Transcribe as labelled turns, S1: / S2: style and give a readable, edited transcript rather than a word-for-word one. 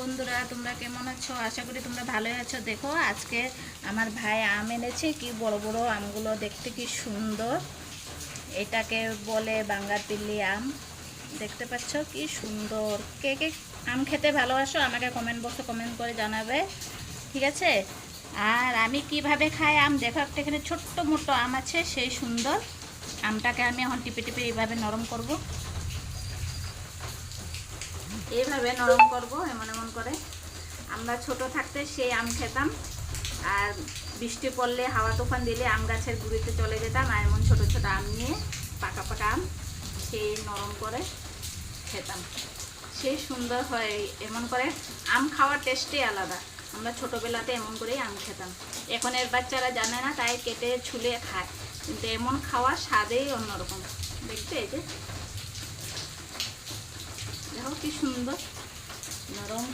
S1: বন্ধুরা, তোমরা কেমন আছো? আশা করি তোমরা ভালোই আছো। দেখো, আজকে আমার ভাই আম এনেছে। কি বড় বড় আমগুলো, দেখতে কি সুন্দর। এটাকে বলে বাঙ্গারপিল্লি আম। দেখতে পাচ্ছ কি সুন্দর। কে কে আম খেতে ভালোবাসো আমাকে কমেন্ট বক্সে কমেন্ট করে জানাবে, ঠিক আছে? আর আমি কিভাবে খাই আম দেখো। একটা এখানে ছোট্ট মোটো আম আছে, সেই সুন্দর আমটাকে আমি এখন টিপে টিপে এইভাবে নরম করব। এইভাবে নরম করব, এমন এমন করে। আমরা ছোট থাকতে সেই আম খেতাম, আর বৃষ্টি পড়লে হাওয়া তুফান দিলে আম গাছের গুঁড়িতে চলে যেতাম, আর এমন ছোট ছোট আম নিয়ে পাকা পাকা আম সেই নরম করে খেতাম। সেই সুন্দর হয়। এমন করে আম খাওয়ার টেস্টই আলাদা। আমরা ছোটোবেলাতে এমন করেই আম খেতাম। এখনের বাচ্চারা জানে না, তাই কেটে ছুলে খায়, কিন্তু এমন খাওয়ার স্বাদেই অন্যরকম। দেখবে, এই যে দেখো কি সুন্দর নরম করে